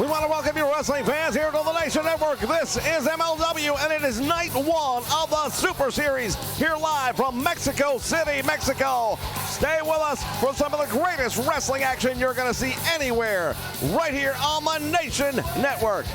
We want to welcome you wrestling fans here to the Nation Network. This is MLW, and it is night one of the Super Series here live from Mexico City, Mexico. Stay with us for some of the greatest wrestling action you're going to see anywhere right here on the Nation Network.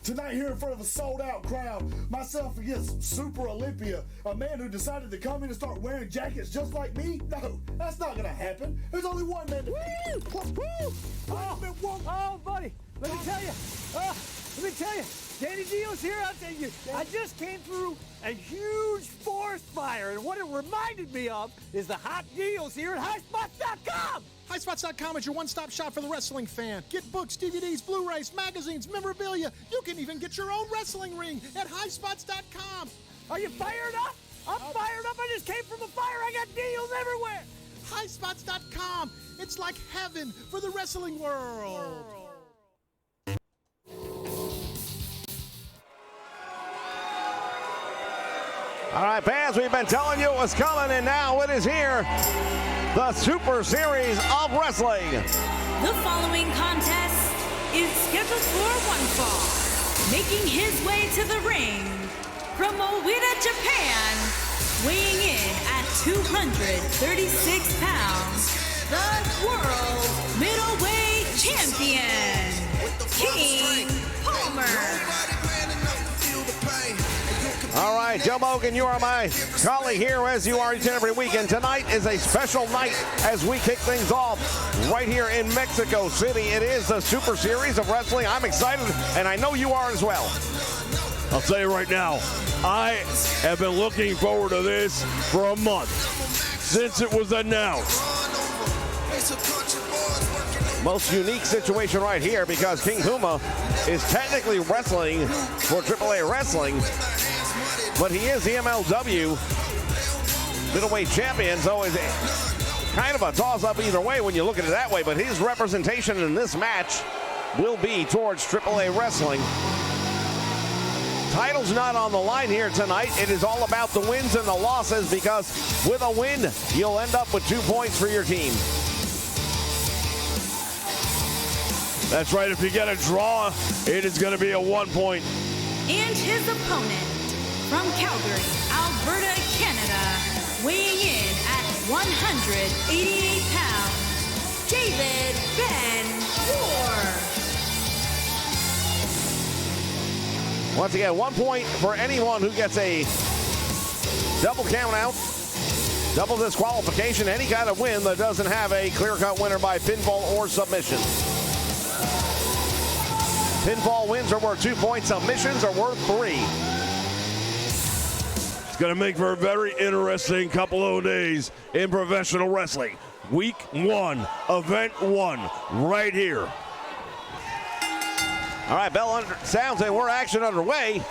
Tonight here in front of a sold-out crowd, myself against Super Olympia, a man who decided to come in and start wearing jackets just like me? No, that's not gonna happen. There's only one man to... Oh, buddy, let me tell you, Danny Dio's here. I'll tell you, I just came through a huge forest fire, and what it reminded me of is the hot deals here at highspots.com. Highspots.com is your one-stop shop for the wrestling fan. Get books, DVDs, Blu-rays, magazines, memorabilia. You can even get your own wrestling ring at highspots.com. Are you fired up? I'm fired up. I just came from a fire. I got deals everywhere. Highspots.com. It's like heaven for the wrestling world. All right, fans, we've been telling you it was coming, and now it is here. The Super Series of Wrestling. The following contest is scheduled for one fall. Making his way to the ring from Owita, Japan, weighing in at 236 pounds, the World Middleweight Champion, King Palmer. All right, Joe Mogan, you are my colleague here as you are each and every weekend. Tonight is a special night as we kick things off right here in Mexico City. It is the Super Series of Wrestling. I'm excited, and I know you are as well. I'll tell you right now, I have been looking forward to this for a month since it was announced. Most unique situation right here because King Puma is technically wrestling for AAA Wrestling, but he is the MLW middleweight champion, so it's kind of a toss-up either way when you look at it that way, but his representation in this match will be towards AAA Wrestling. Title's not on the line here tonight. It is all about the wins and the losses because with a win, you'll end up with 2 points for your team. That's right, if you get a draw, it is going to be a 1 point. And his opponent from Calgary, Alberta, Canada, weighing in at 188 pounds, David Ben War. Once again, 1 point for anyone who gets a double count out, double disqualification, any kind of win that doesn't have a clear-cut winner by pinfall or submission. Pinfall wins are worth 2 points, submissions are worth 3. It's going to make for a very interesting couple of days in professional wrestling. Week 1, Event 1, right here. All right, bell sounds and we're action underway.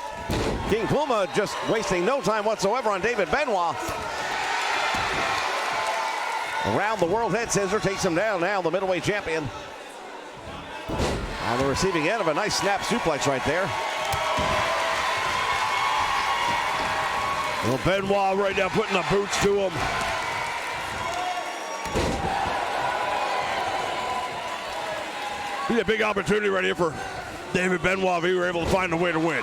King Puma just wasting no time whatsoever on David Benoit. Around the world head scissor takes him down now, the middleweight champion. On the receiving end of a nice snap suplex right there. Well, Benoit right now putting the boots to him. Be a big opportunity right here for David Benoit if he were able to find a way to win.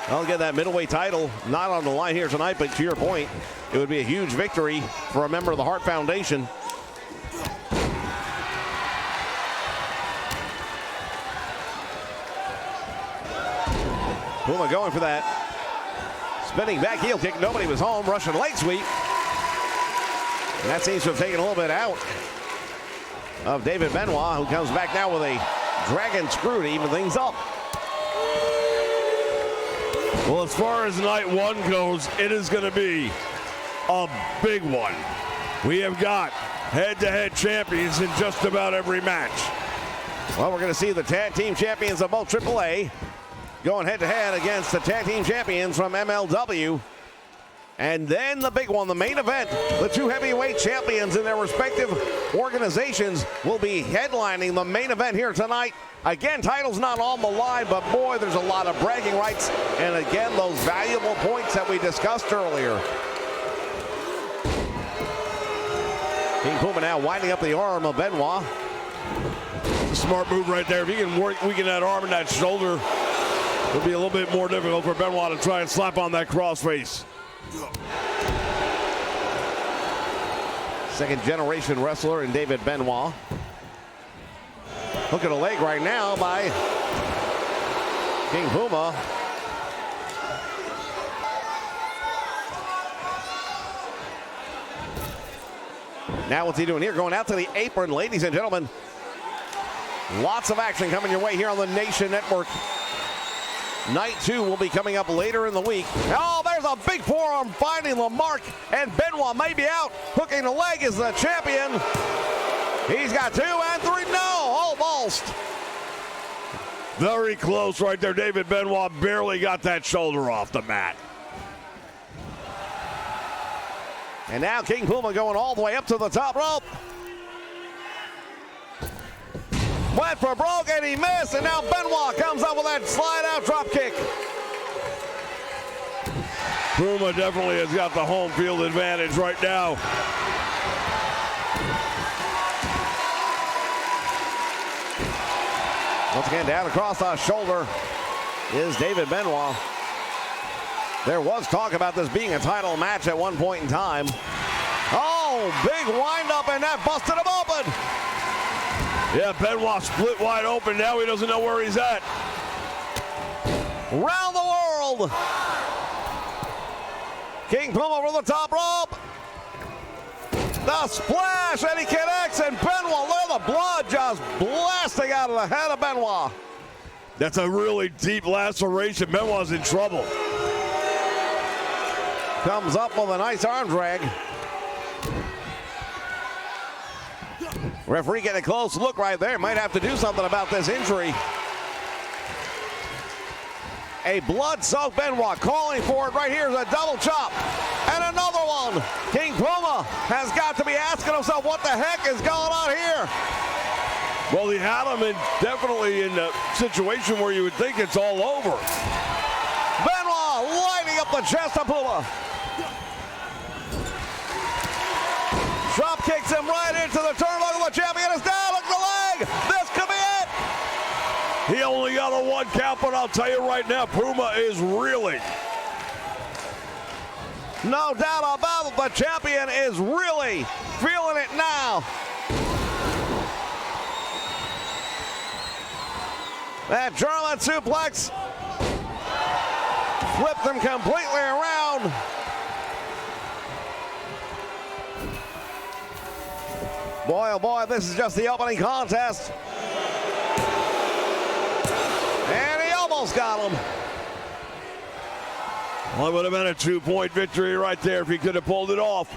I'll get that middleweight title not on the line here tonight, but to your point, it would be a huge victory for a member of the Hart Foundation. Puma going for that spinning back heel kick. Nobody was home. Russian leg sweep. And that seems to have taken a little bit out of David Benoit, who comes back now with a dragon screw to even things up. Well, as far as night one goes, it is going to be a big one. We have got head-to-head champions in just about every match. Well, we're going to see the tag team champions of both AAA going head-to-head against the tag team champions from MLW. And then the big one, the main event, the two heavyweight champions in their respective organizations will be headlining the main event here tonight. Again, titles not on the line, but boy, there's a lot of bragging rights. And again, those valuable points that we discussed earlier. King Puma now winding up the arm of Benoit. Smart move right there. If he can weaken that arm and that shoulder, it'll be a little bit more difficult for Benoit to try and slap on that crossface. Second generation wrestler in David Benoit. Look at a leg right now by King Puma. Now what's he doing here? Going out to the apron, ladies and gentlemen. Lots of action coming your way here on the Nation Network. Night 2 will be coming up later in the week. Oh, there's a big forearm finding the mark, and Benoit may be out. Hooking the leg is the champion. He's got 2 and 3. No, almost. Very close right there. David Benoit barely got that shoulder off the mat. And now King Puma going all the way up to the top rope. Went for broke and he missed, and now Benoit comes up with that slide out drop kick. Puma definitely has got the home field advantage right now. Once again, down across the shoulder is David Benoit. There was talk about this being a title match at one point in time. Oh, big windup, and that busted him open. Yeah, Benoit split wide open. Now he doesn't know where he's at. Round the world. King Puma over the top rope. The splash, and he connects, and Benoit, look at the blood just blasting out of the head of Benoit. That's a really deep laceration. Benoit's in trouble. Comes up with a nice arm drag. Referee getting a close look right there. Might have to do something about this injury. A blood-soaked Benoit calling for it right here is a double chop. And another one. King Puma has got to be asking himself what the heck is going on here. Well, he had him definitely in a situation where you would think it's all over. Benoit lighting up the chest of Puma. Drop kicks him right into the turnbuckle. The champion is down. Look at the leg. This could be it. He only got a 1 count, but I'll tell you right now, Puma is really. No doubt about it. The champion is really feeling it now. That German suplex flipped him completely around. Boy, oh boy, this is just the opening contest. And he almost got him. Well, it would have been a 2-point victory right there if he could have pulled it off.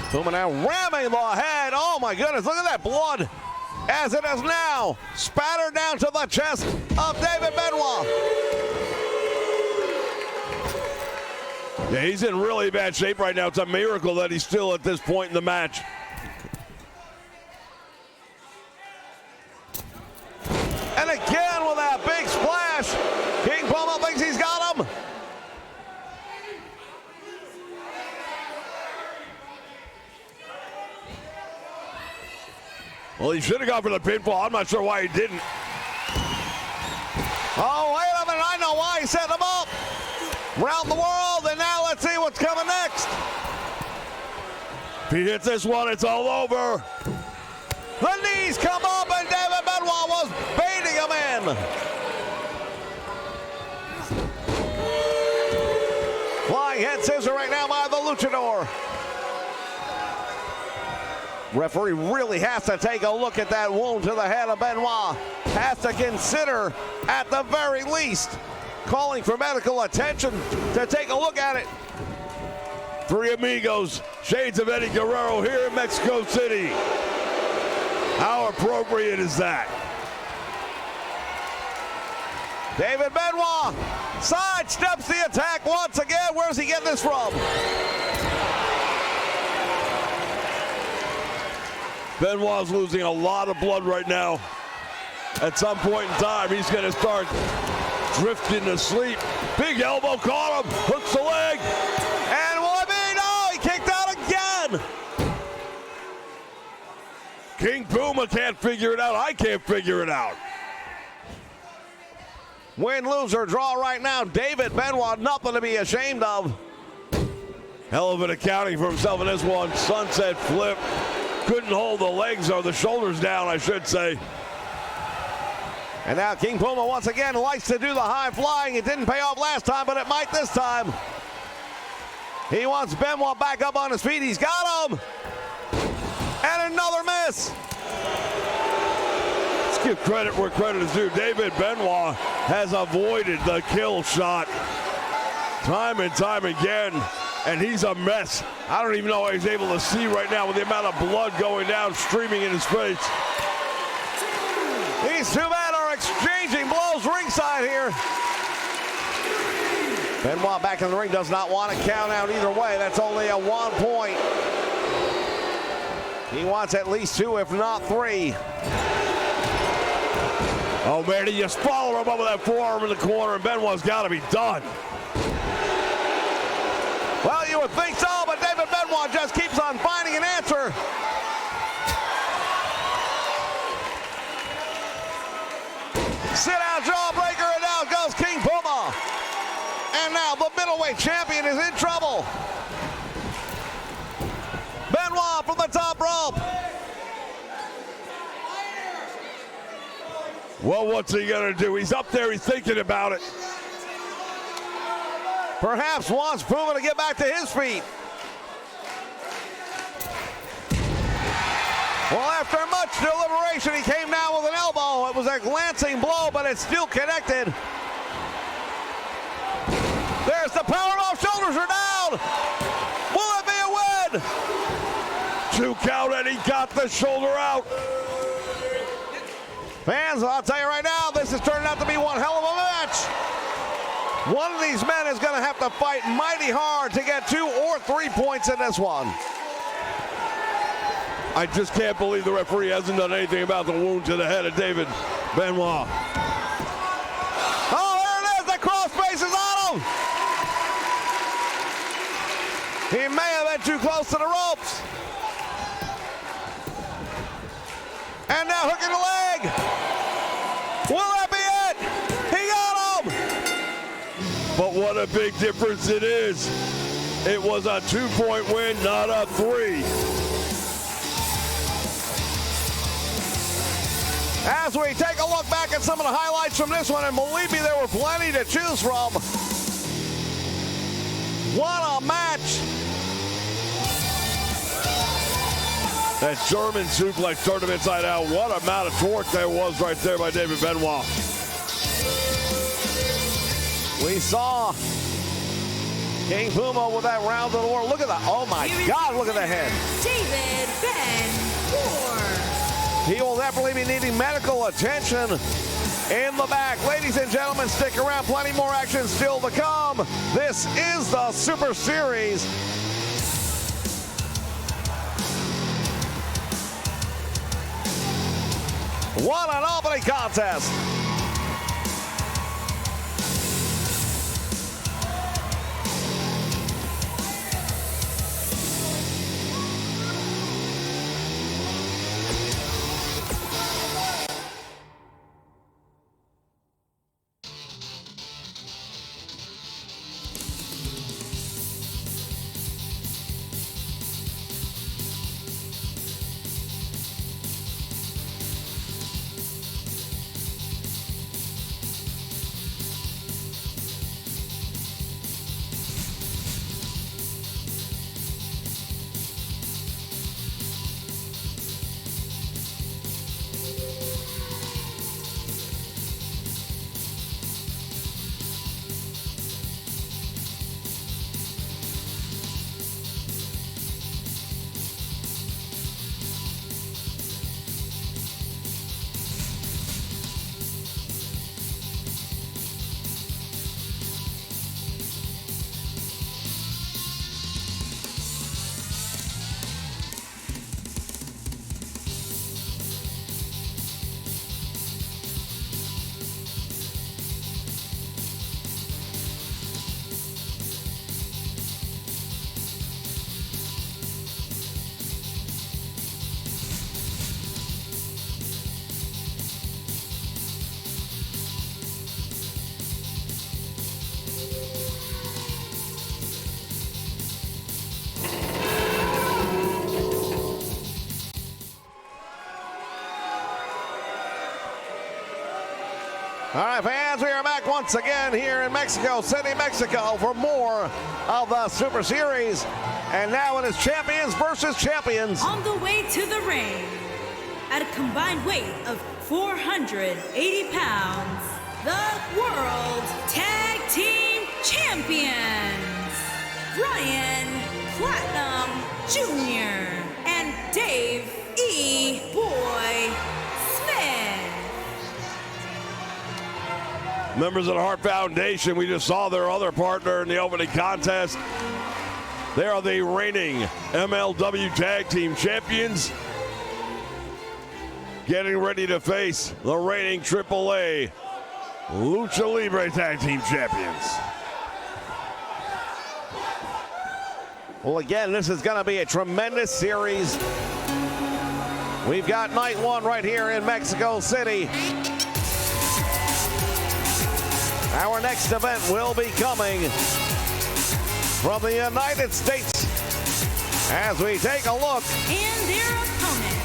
Puma now ramming the head. Oh my goodness, look at that blood. As it is now spattered down to the chest of David Benoit. Yeah, he's in really bad shape right now. It's a miracle that he's still at this point in the match. And again with that big splash, King Puma thinks he's got him. Well, he should have gone for the pinfall. I'm not sure why he didn't. Oh, wait a minute. I know why he set him up. Round the world, and now let's see what's coming next. If he hits this one, it's all over. The knees come up, and David Benoit was baiting him in. Flying head scissor right now by the luchador. Referee really has to take a look at that wound to the head of Benoit. Has to consider, at the very least, calling for medical attention to take a look at it. Three amigos, shades of Eddie Guerrero here in Mexico City. How appropriate is that? David Benoit sidesteps the attack once again. Where's he getting this from? Benoit's losing a lot of blood right now. At some point in time, he's going to start drifting to sleep. Big elbow caught him, hooks the leg. And will it be? No, he kicked out again. King Puma can't figure it out. I can't figure it out. Win, lose, or draw right now. David Benoit, nothing to be ashamed of. Hell of an accounting for himself in this one. Sunset flip. Couldn't hold the legs or the shoulders down, I should say. And now King Puma once again likes to do the high flying. It didn't pay off last time, but it might this time. He wants Benoit back up on his feet. He's got him. And another miss. Let's give credit where credit is due. David Benoit has avoided the kill shot time and time again. And he's a mess. I don't even know how he's able to see right now with the amount of blood going down, streaming in his face. These two men are exchanging blows ringside here. Benoit back in the ring, does not want to count out either way. That's only a 1 point. He wants at least 2, if not 3. Oh man, he just followed him up with that forearm in the corner, and Benoit's got to be done. Well, you would think so, but David Benoit just keeps on finding an answer. Sit-down jawbreaker, and now goes King Puma. And now the middleweight champion is in trouble. Benoit from the top rope. Well, what's he gonna do? He's up there, he's thinking about it. Perhaps wants Puma to get back to his feet. Well, after much deliberation, he came down with an elbow. It was a glancing blow, but it's still connected. There's the powerbomb. Shoulders are down. Will it be a win? 2 count, and he got the shoulder out. Fans, I'll tell you right now, this is turning out to be one hell of a match. One of these men is going to have to fight mighty hard to get 2 or 3 points in this one. I just can't believe the referee hasn't done anything about the wound to the head of David Benoit. Oh, there it is. The crossface is on him. He may have been too close to the ropes. And now hooking the leg. Will that be it? He got him. But what a big difference it is. It was a 2-point win, not a 3. As we take a look back at some of the highlights from this one, and believe me, there were plenty to choose from. What a match. That German suplex turned him inside out. What amount of torque there was right there by David Benoit. We saw King Puma with that round of the world. Look at that. Oh my God, look at the head. David Benoit. He will definitely be needing medical attention in the back. Ladies and gentlemen, stick around. Plenty more action still to come. This is the Super Series. What an opening contest. All right, fans, we are back once again here in Mexico City, Mexico, for more of the Super Series. And now it is champions versus champions. On the way to the ring, at a combined weight of 480 pounds, the World Tag Team Champions, Brian Platinum Jr. and Dave E. Boy Smith. Members of the Hart Foundation, we just saw their other partner in the opening contest. They are the reigning MLW Tag Team Champions, getting ready to face the reigning AAA Lucha Libre Tag Team Champions. Well, again, this is going to be a tremendous series. We've got night one right here in Mexico City. Our next event will be coming from the United States as we take a look. And their opponent,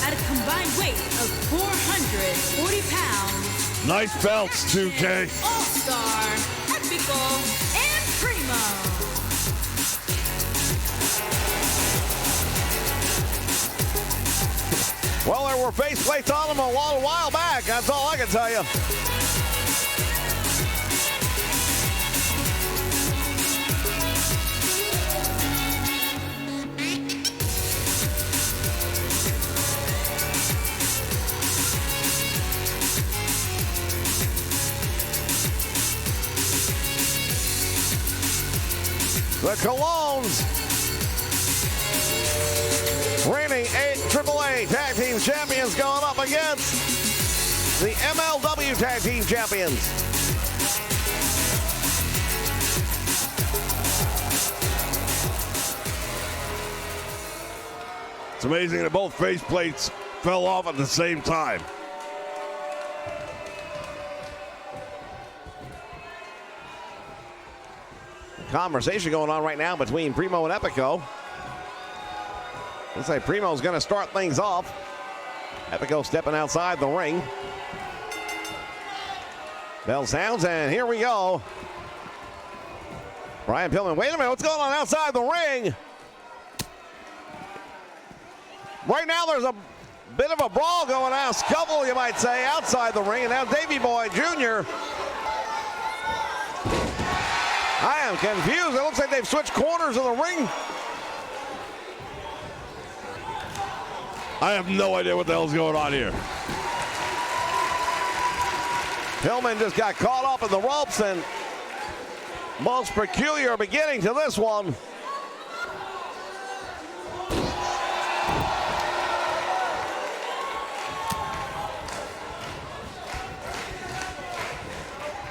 at a combined weight of 440 pounds. Nice belts, 2K. All-Star, Epico, and Primo. Well, there were faceplates on them a while back. That's all I can tell you. The Colognes, reigning AAA Tag Team Champions, going up against the MLW Tag Team Champions. It's amazing that both faceplates fell off at the same time. Conversation going on right now between Primo and Epico. Looks like Primo's going to start things off. Epico stepping outside the ring. Bell sounds, and here we go. Brian Pillman, wait a minute, what's going on outside the ring? Right now there's a bit of a brawl going on, a scuffle you might say, outside the ring, and now Davey Boy Jr. I am confused. It looks like they've switched corners of the ring. I have no idea what the hell's going on here. Pillman just got caught up in the ropes, and most peculiar beginning to this one.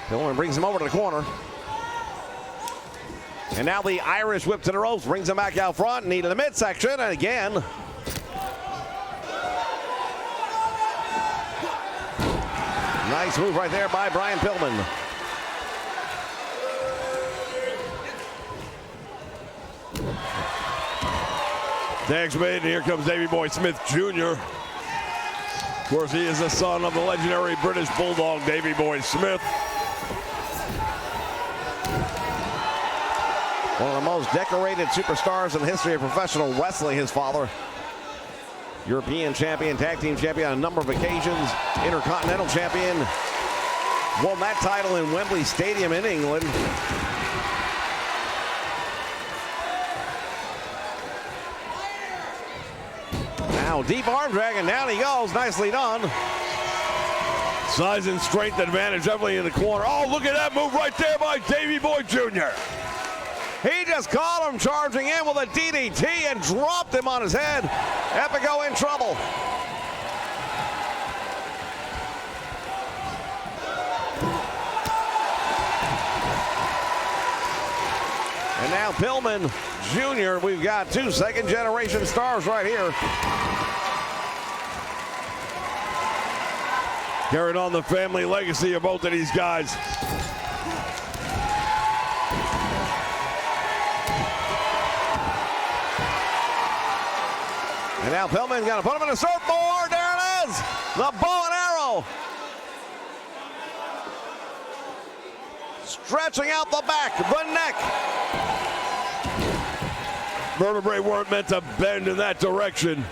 Pillman brings him over to the corner. And now the Irish whip to the ropes, brings him back out front, knee to the midsection, and again. Nice move right there by Brian Pillman. Tag's made, and here comes Davey Boy Smith Jr. Of course, he is the son of the legendary British Bulldog, Davey Boy Smith. One of the most decorated superstars in the history of professional wrestling, his father. European champion, tag team champion on a number of occasions, intercontinental champion. Won that title in Wembley Stadium in England. Now deep arm drag, and down he goes, nicely done. Size and strength advantage definitely in the corner. Oh, look at that move right there by Davey Boy Jr. He just caught him charging in with a DDT and dropped him on his head. Epico in trouble. And now Pillman Jr., we've got two second-generation stars right here. Carrying on the family legacy of both of these guys. And now Pillman's going to put him in a surfboard. There it is. The bow and arrow. stretching out the back, the neck. Vertebrae weren't meant to bend in that direction.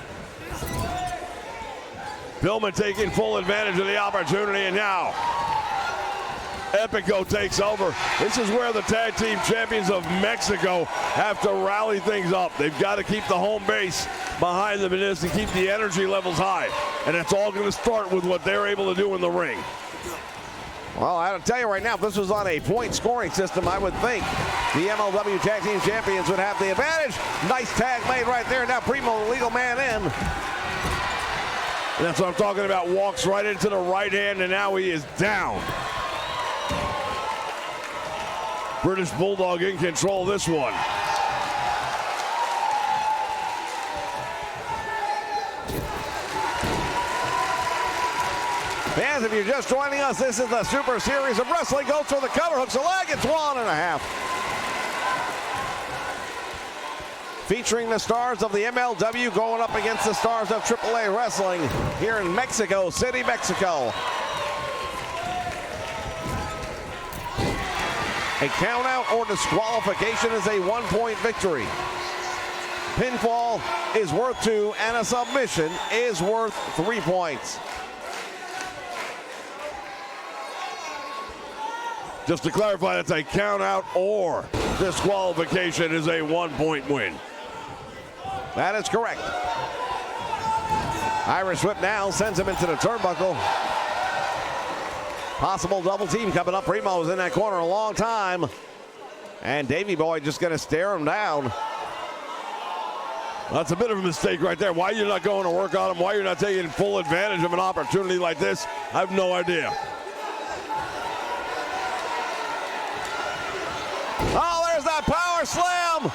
Pillman taking full advantage of the opportunity, and now Epico takes over. This is where the tag team champions of Mexico have to rally things up. They've got to keep the home base behind them in this and keep the energy levels high. And it's all going to start with what they're able to do in the ring. Well, I gotta tell you right now, if this was on a point scoring system, I would think the MLW Tag Team Champions would have the advantage. Nice tag made right there. Now Primo, the legal man, in. And that's what I'm talking about. Walks right into the right hand, and now he is down. British Bulldog in control of this one. Fans, if you're just joining us, this is the Super Series of Wrestling. Goes for the cover, hooks a leg, it's 1.5. Featuring the stars of the MLW going up against the stars of AAA Wrestling here in Mexico City, Mexico. A countout or disqualification is a 1-point victory. Pinfall is worth 2, and a submission is worth 3 points. Just to clarify, that's a count out or disqualification is a 1-point win. That is correct. Irish whip now sends him into the turnbuckle. Possible double team coming up. Primo's in that corner a long time. And Davey Boy just going to stare him down. That's a bit of a mistake right there. Why you're not going to work on him, why you're not taking full advantage of an opportunity like this, I have no idea. Oh, there's that power slam.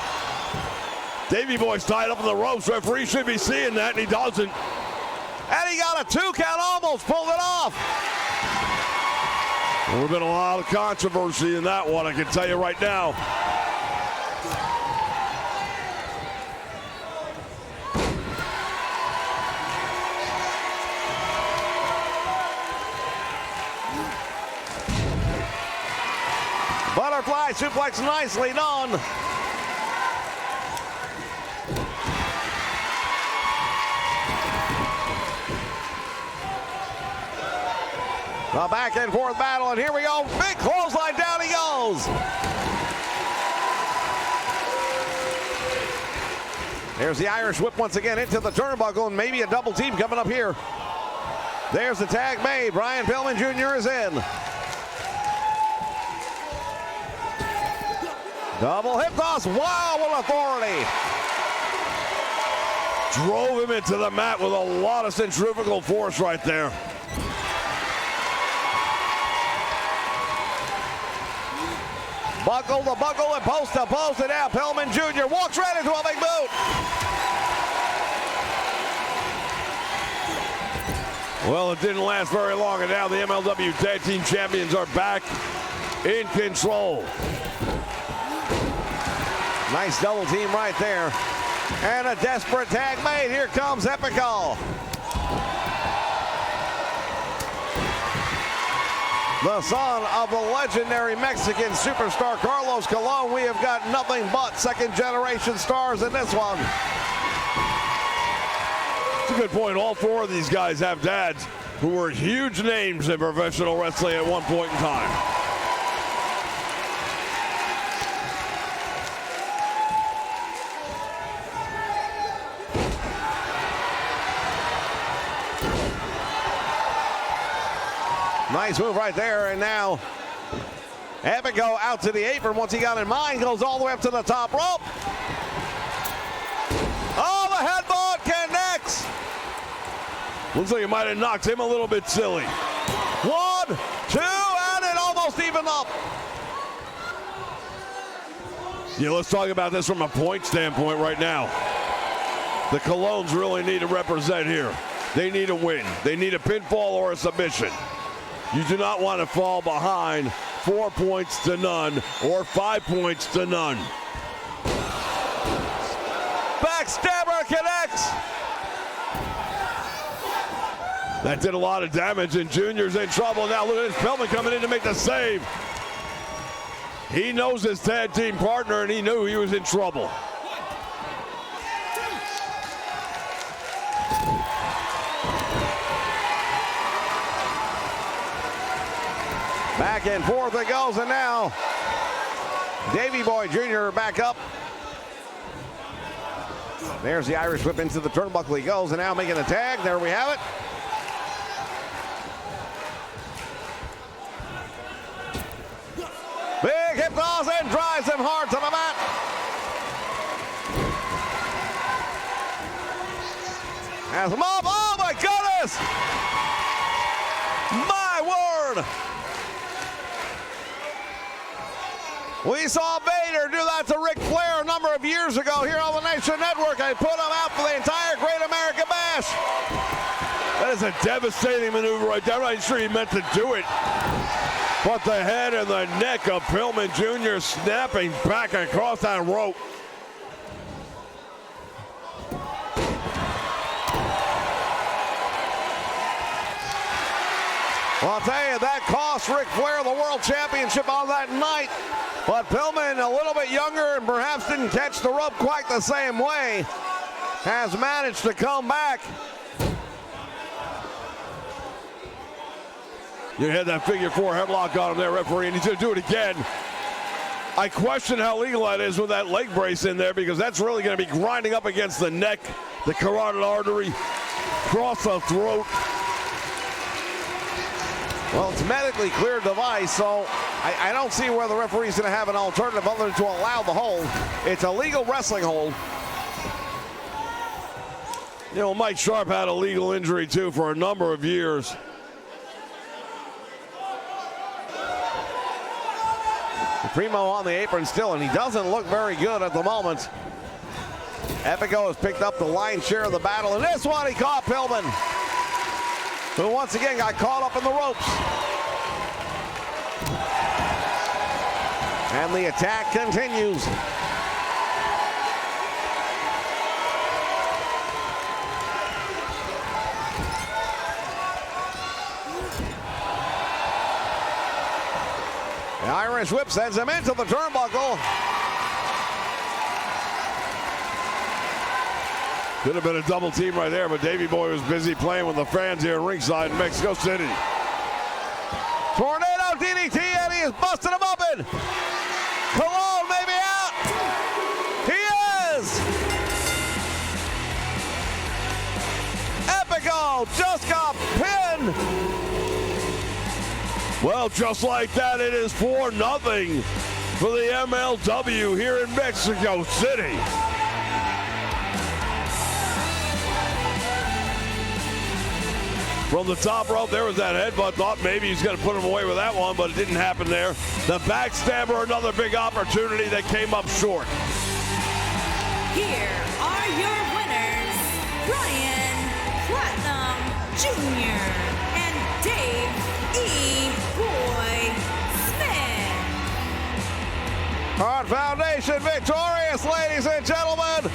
Davey Boy's tied up in the ropes. Referee should be seeing that, and he doesn't. And he got a 2 count, almost pulled it off. There would have been a lot of controversy in that one, I can tell you right now. Butterfly suplex, nicely done. A back and forth battle, and here we go. Big clothesline, down he goes. There's the Irish whip once again into the turnbuckle, and maybe a double team coming up here. There's the tag made. Brian Pillman Jr. is in. Double hip toss. Wow, what authority. Drove him into the mat with a lot of centrifugal force right there. Buckle to buckle and post to post, and now Pillman Jr. walks right into a big boot. Well, it didn't last very long, and now the MLW Tag Team Champions are back in control. Nice double team right there. And a desperate tag made. Here comes Epico. The son of the legendary Mexican superstar Carlos Colon. We have got nothing but second-generation stars in this one. It's a good point. All 4 of these guys have dads who were huge names in professional wrestling at one point in time. Nice move right there, and now Epico out to the apron once he got in mind, goes all the way up to the top rope. Oh, the headbutt connects. Looks like it might have knocked him a little bit silly. 1, 2, and it almost evened up. Yeah, let's talk about this from a point standpoint right now. The Colones really need to represent here. They need a win. They need a pinfall or a submission. You do not want to fall behind 4 points to none or 5 points to none. Backstabber connects. That did a lot of damage, and Junior's in trouble now. Look at this, Pillman coming in to make the save. He knows his tag team partner, and he knew he was in trouble. Back and forth it goes, and now Davey Boy Jr. back up. There's the Irish whip into the turnbuckle. He goes, and now making the tag. There we have it. Big hip toss and drives him hard to the mat. Has him up. Oh my goodness! My word! We saw Vader do that to Ric Flair a number of years ago here on the Nation Network. I put him out for the entire Great American Bash. That is a devastating maneuver right there. I'm not sure he meant to do it. But the head and the neck of Pillman Jr. snapping back across that rope. Well, I'll tell you, that cost Ric Flair the World Championship on that night. But Pillman, a little bit younger and perhaps didn't catch the rope quite the same way, has managed to come back. You had that figure four headlock on him there, referee, and he's going to do it again. I question how legal that is with that leg brace in there, because that's really going to be grinding up against the neck, the carotid artery, across the throat. Well, it's a medically cleared device, so I don't see where the referee's going to have an alternative other than to allow the hold. It's a legal wrestling hold. You know, Mike Sharp had a legal injury, too, for a number of years. Primo on the apron still, and he doesn't look very good at the moment. Epico has picked up the lion's share of the battle, and this one he caught Pillman, who once again got caught up in the ropes. And the attack continues. The Irish whip sends him into the turnbuckle. Could have been a double team right there, but Davey Boy was busy playing with the fans here in ringside in Mexico City. Tornado DDT, and he is busting him open. Colon may be out. He is. Epico just got pinned. Well, just like that, it is 4-0 for the MLW here in Mexico City. From the top rope, there was that headbutt. Thought maybe he's going to put him away with that one, but it didn't happen there. The backstabber, another big opportunity that came up short. Here are your winners, Brian Platinum Jr. and Dave E. Boy Smith. Hart Foundation victorious, ladies and gentlemen.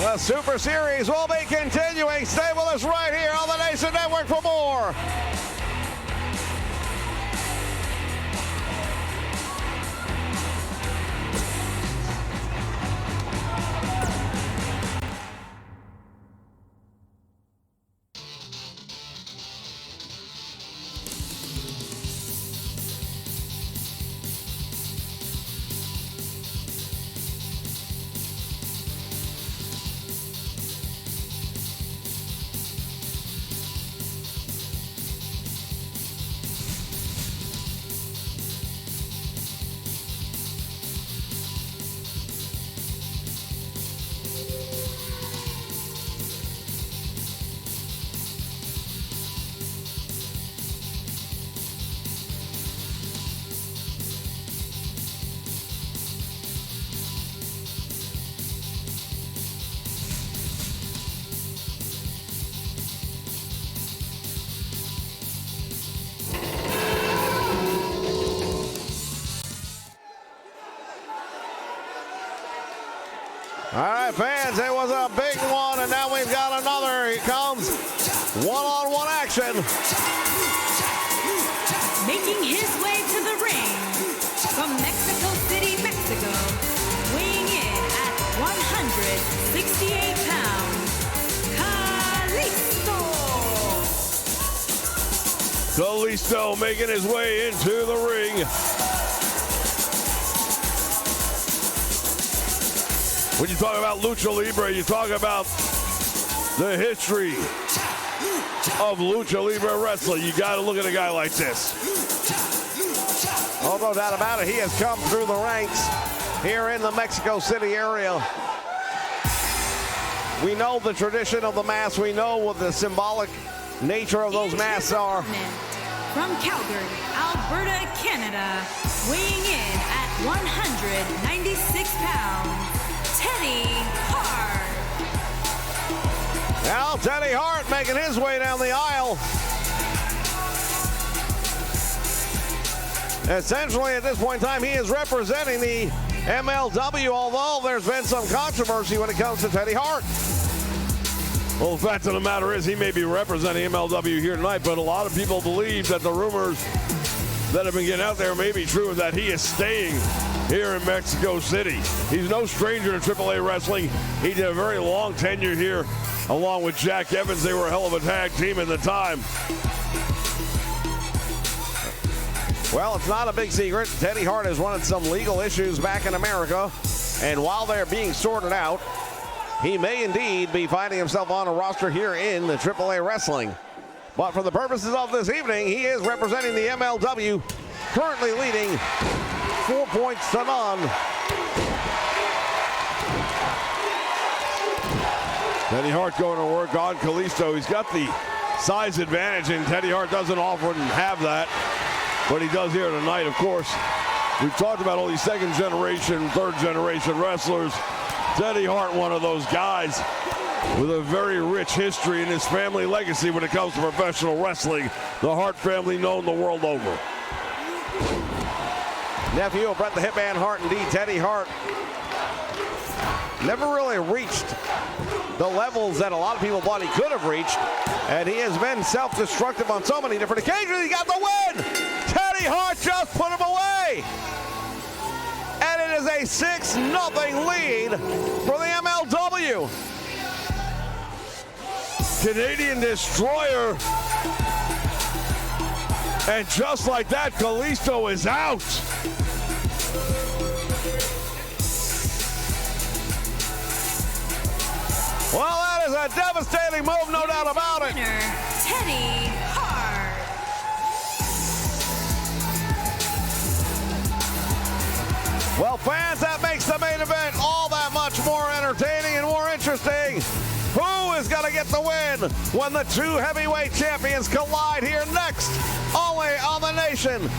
The Super Series will be continuing. Stay with us right here on the Nation Network for more. All right, fans, it was a big one, and now we've got another. Here comes one-on-one action. Make Making his way to the ring from Mexico City, Mexico, weighing in at 168 pounds, Kalisto. Kalisto making his way into the ring. When you talk about Lucha Libre, you talk about the history of Lucha Libre wrestling. You got to look at a guy like this. Oh, no doubt about it. He has come through the ranks here in the Mexico City area. We know the tradition of the mask. We know what the symbolic nature of those masks are. From Calgary, Alberta, Canada, weighing in at 196 pounds, Teddy Hart. Now Teddy Hart making his way down the aisle. Essentially, at this point in time, he is representing the MLW, although there's been some controversy when it comes to Teddy Hart. Well, the fact of the matter is he may be representing MLW here tonight, but a lot of people believe that the rumors that have been getting out there may be true, that he is staying here in Mexico City. He's no stranger to AAA wrestling. He did a very long tenure here along with Jack Evans. They were a hell of a tag team at the time. Well, it's not a big secret. Teddy Hart has wanted some legal issues back in America, and while they're being sorted out, he may indeed be finding himself on a roster here in the AAA wrestling. But for the purposes of this evening, he is representing the MLW, currently leading 4 points to none. Teddy Hart going to work on Kalisto. He's got the size advantage, and Teddy Hart doesn't often have that, but he does here tonight, of course. We've talked about all these second generation, third generation wrestlers. Teddy Hart, one of those guys with a very rich history in his family legacy when it comes to professional wrestling. The Hart family known the world over. Nephew of Bret the Hitman Hart, indeed, Teddy Hart never really reached the levels that a lot of people thought he could have reached, and he has been self-destructive on so many different occasions. He got the win! Teddy Hart just put him away! And it is a 6-0 lead for the MLW. Canadian Destroyer. And just like that, Kalisto is out. Well, that is a devastating move, no doubt about it. Winner, Teddy Hart. Well, fans, that makes the main event all that much more entertaining and more interesting. Who is going to get the win when the two heavyweight champions collide here next, only on the Nation?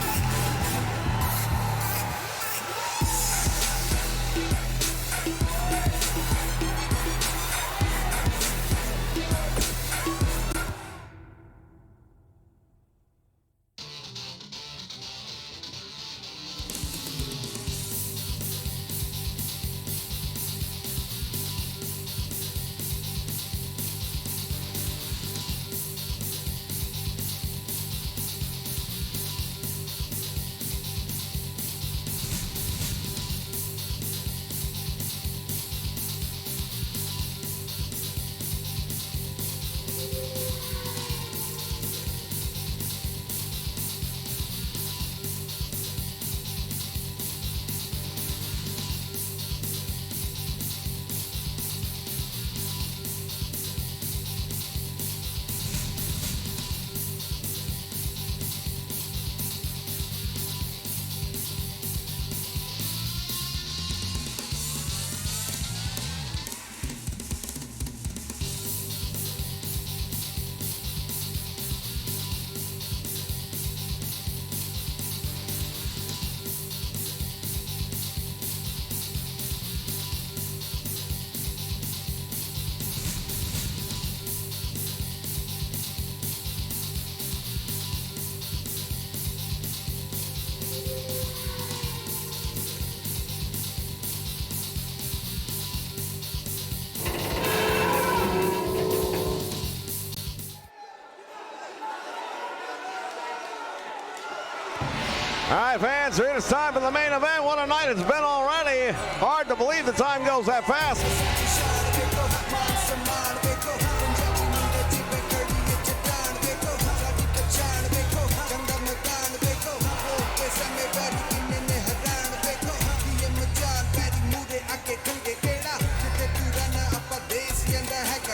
All right, fans, it is time for the main event. What a night it's been already. Hard to believe the time goes that fast.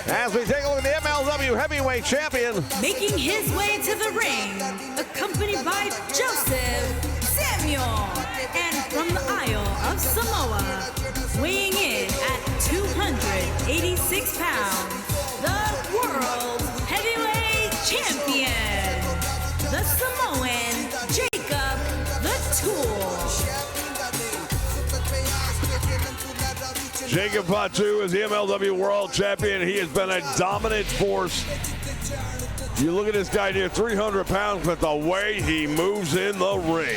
As we take a look at the MLW Heavyweight Champion. Making his way to the ring, accompanied by Joseph Samuel. And from the Isle of Samoa, weighing in at 286 pounds, the World Heavyweight Champion, the Samoan Jacob the Tool. Jacob Fatu is the MLW World Champion. He has been a dominant force. You look at this guy near 300 pounds, but the way he moves in the ring.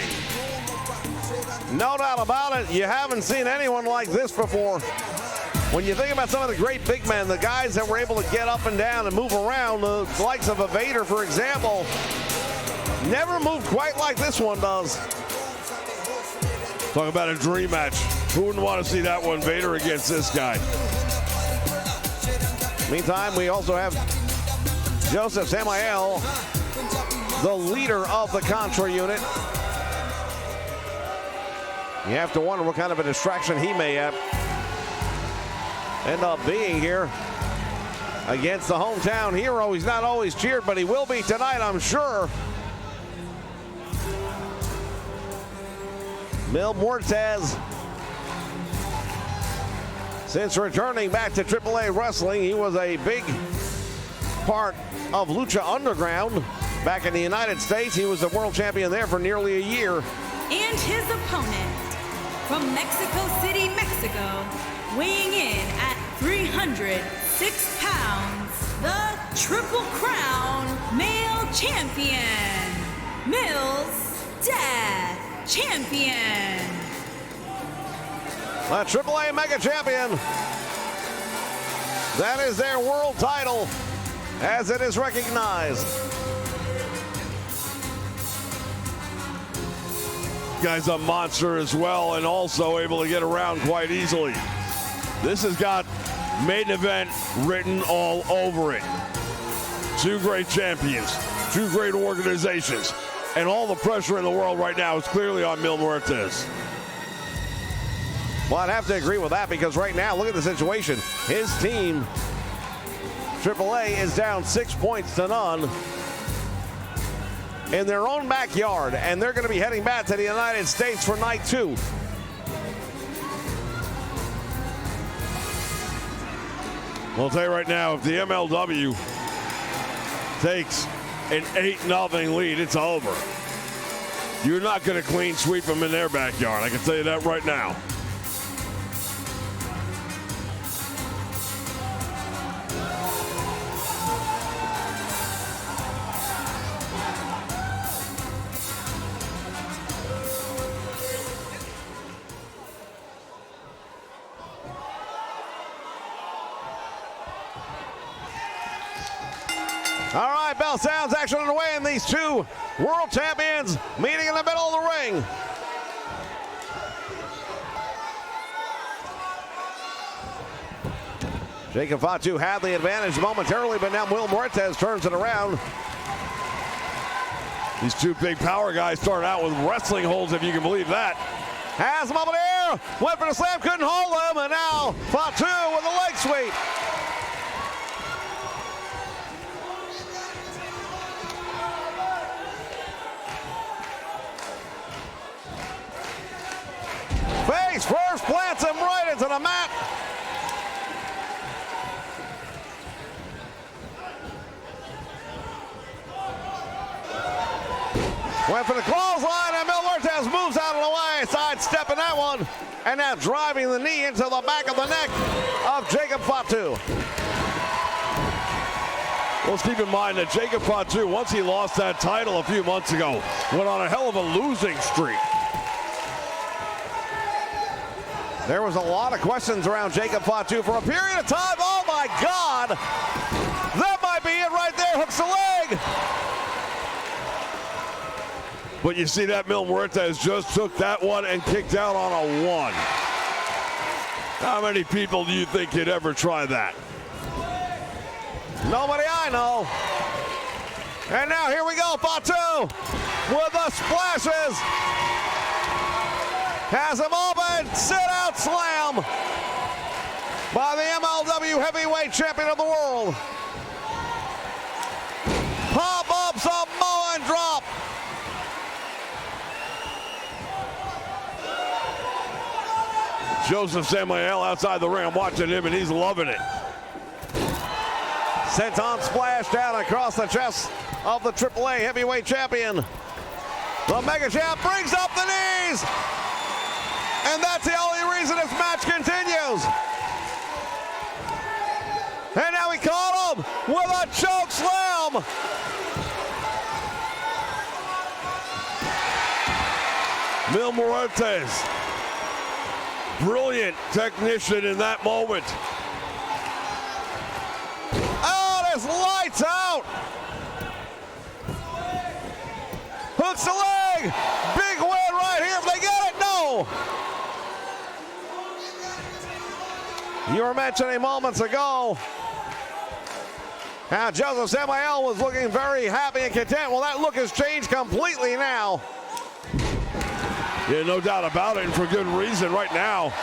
No doubt about it. You haven't seen anyone like this before. When you think about some of the great big men, the guys that were able to get up and down and move around, the likes of a Vader, for example, never moved quite like this one does. Talk about a dream match. Who wouldn't want to see that one? Vader against this guy. Meantime, we also have Joseph Samuel, the leader of the Contra unit. You have to wonder what kind of a distraction he may end up being here against the hometown hero. He's not always cheered, but he will be tonight, I'm sure. Mil Muertes, since returning back to AAA Wrestling, he was a big part of Lucha Underground back in the United States. He was the world champion there for nearly a year. And his opponent from Mexico City, Mexico, weighing in at 306 pounds, the Triple Crown Male Champion, Mills Death Champion. The AAA Mega Champion. That is their world title as it is recognized. Guy's a monster as well, and also able to get around quite easily. This has got main event written all over it. Two great champions, two great organizations, and all the pressure in the world right now is clearly on Mil Muertes. Well, I'd have to agree with that because right now, look at the situation. His team, AAA, is down 6 points to none in their own backyard, and they're going to be heading back to the United States for night 2. I'll tell you right now, if the MLW takes an 8-0 lead, it's over. You're not going to clean sweep them in their backyard. I can tell you that right now. All right, bell sounds, action underway, and these two world champions meeting in the middle of the ring. Jacob Fatu had the advantage momentarily, but now Mil Muertes turns it around. These two big power guys started out with wrestling holds, if you can believe that. Has him up in the air, went for the slam, couldn't hold him, and now Fatu with a leg sweep. Face first, plants him right into the mat. Went for the clothesline, and Mil Muertes moves out of the way, sidestepping that one, and now driving the knee into the back of the neck of Jacob Fatu. Well, let's keep in mind that Jacob Fatu, once he lost that title a few months ago, went on a hell of a losing streak. There was a lot of questions around Jacob Fatu for a period of time. Oh my God! That might be it right there, hooks the leg. But you see that Mil Muertes just took that one and kicked out on a 1. How many people do you think could ever try that? Nobody I know. And now here we go, Fatu with the splashes. Has him open, sit-out slam by the MLW Heavyweight Champion of the World. Pop-up Samoan drop. Joseph Samuel outside the ring. I'm watching him, and he's loving it. Senton splash down across the chest of the AAA Heavyweight Champion. The Mega Champ brings up the knees. And that's the only reason this match continues. And now he caught him with a choke slam. Mil Muertes, brilliant technician in that moment. Oh, it's lights out. Hooks the leg. Big win right here. If they get it, no. You were mentioning moments ago how Joseph Samuel was looking very happy and content. Well, that look has changed completely now. Yeah, no doubt about it, and for good reason. Right now,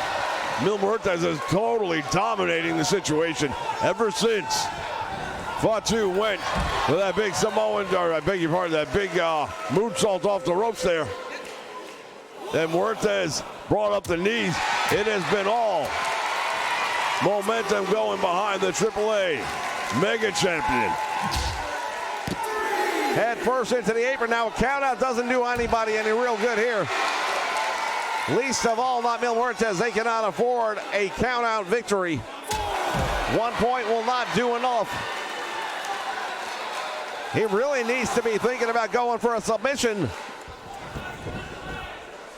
Mil Muertes is totally dominating the situation ever since Fatu went with that big Samoan, or I beg your pardon, that big moonsault off the ropes there. Then Muertes brought up the knees. It has been all momentum going behind the AAA Mega Champion. Head first into the apron. Now a countout doesn't do anybody any real good here. Least of all, not Mil Muertes. They cannot afford a countout victory. 1 point will not do enough. He really needs to be thinking about going for a submission.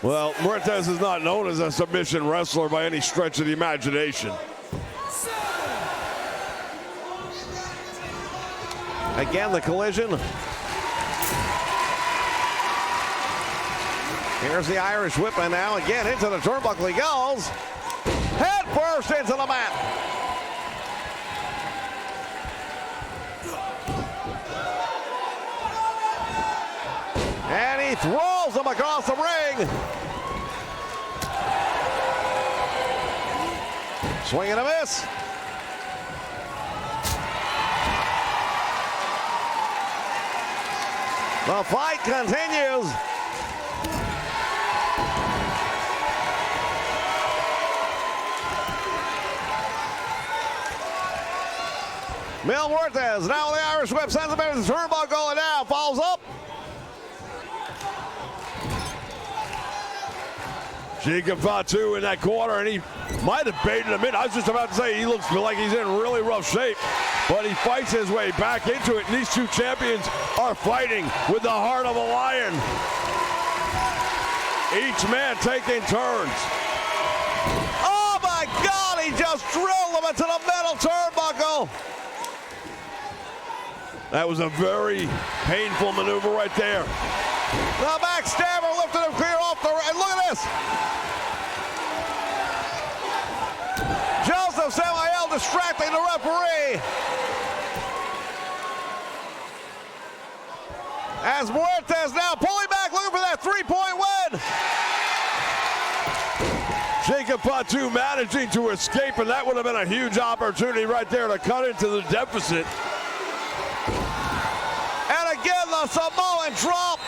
Well, Muertes is not known as a submission wrestler by any stretch of the imagination. Again, the collision. Here's the Irish whip, and now again into the turnbuckle he goes. Head first into the mat. And he throws him across the ring. Swing and a miss. The fight continues. Mil Muertes now the Irish whip, sends him into the turnbuckle, going down, falls up. Jacob Fatu in that corner, and he might have baited him in. I was just about to say he looks like he's in really rough shape, but he fights his way back into it, and these two champions are fighting with the heart of a lion. Each man taking turns. Oh my God, he just drilled him into the metal turnbuckle. That was a very painful maneuver right there. The backstabber lifted him clear off the ring. Look at this. Joseph Samuel distracting the referee. As Muertes now pulling back, looking for that 3-point win. Jacob Fatu managing to escape, and that would have been a huge opportunity right there to cut into the deficit. And again, the Samoan drop.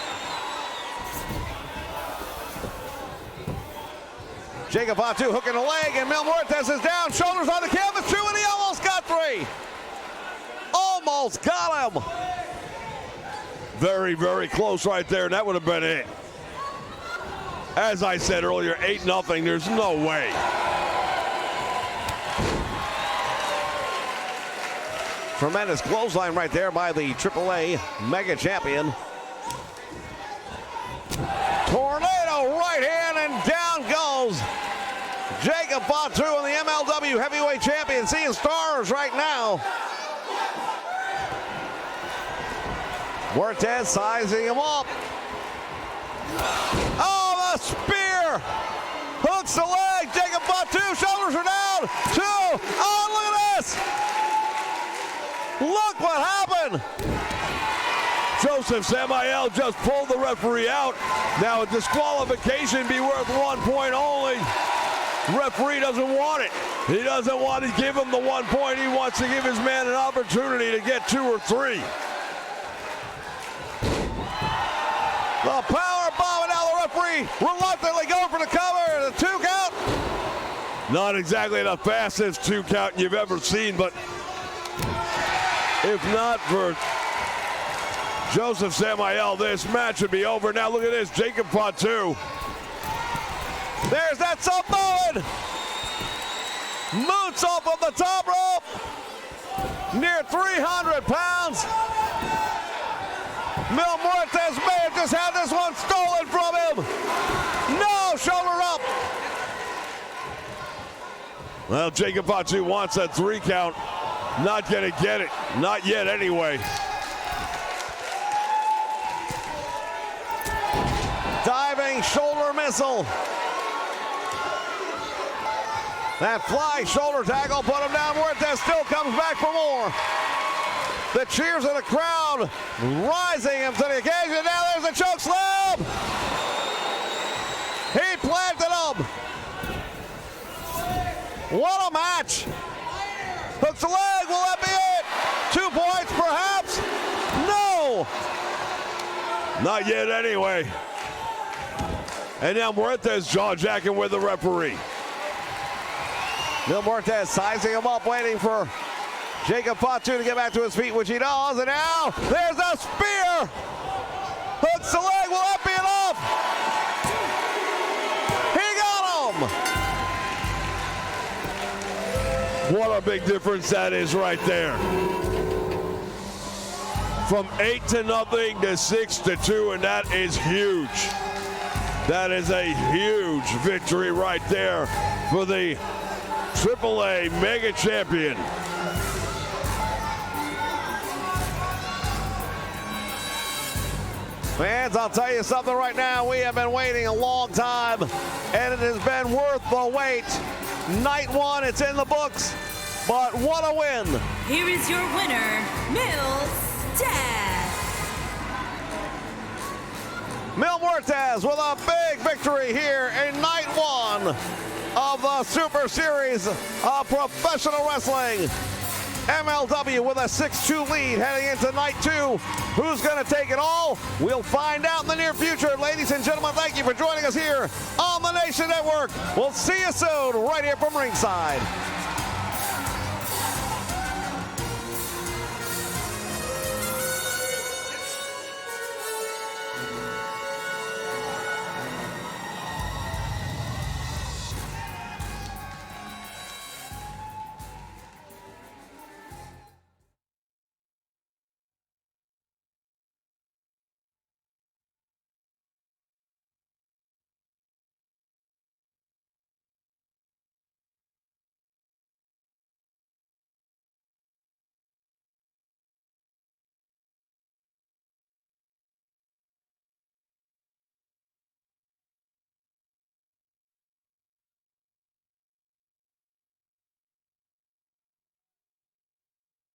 Jacob Fatu hooking the leg, and Mil Muertes is down. Shoulders on the canvas, 2, and he almost got 3. Almost got him. Very, very close right there, and that would have been it. As I said earlier, 8-0, there's no way. Tremendous clothesline right there by the AAA Mega Champion. Tornado right hand, and down goes Jacob Fatu and the MLW Heavyweight Champion, seeing stars right now. Muertes sizing him up. Oh, the spear! Hooks the leg. Jacob Fatu. Shoulders are down. 2. Oh, look at this! Look what happened! Joseph Samael just pulled the referee out. Now a disqualification be worth 1 point only. Referee doesn't want it. He doesn't want to give him the 1 point. He wants to give his man an opportunity to get 2 or 3. The power bomb, and now the referee reluctantly going for the cover. The 2 count. Not exactly the fastest 2 count you've ever seen, but if not for Joseph Samael, this match would be over. Now look at this, Jacob Fatu. There's that Samoan moonsault from the top rope. Near 300 pounds. Mil Muertes may have just had this one stolen from him. No, shoulder up. Well, Jacob Fatu wants that 3 count. Not gonna get it. Not yet anyway. Diving shoulder missile. That flying shoulder tackle put him down. Muertes still comes back for more. The cheers of the crowd rising him to the occasion. Now there's a choke slam. He planted him. What a match. Hooks the leg. Will that be it? 2 points perhaps? No. Not yet anyway. And now Muertes jaw-jacking with the referee. Mil Muertes sizing him up, waiting for Jacob Fatu to get back to his feet, which he does. And now there's a spear. Hooks the leg. Will that be enough? He got him. What a big difference that is right there. From 8-0 to 6-2, and that is huge. That is a huge victory right there for the AAA Mega Champion. Fans, I'll tell you something right now. We have been waiting a long time, and it has been worth the wait. Night 1, it's in the books, but what a win. Here is your winner, Mills Dad. Mil Muertes with a big victory here in Night 1 of the Super Series of Professional Wrestling. MLW with a 6-2 lead heading into Night 2. Who's going to take it all? We'll find out in the near future. Ladies and gentlemen, thank you for joining us here on the Nation Network. We'll see you soon right here from ringside.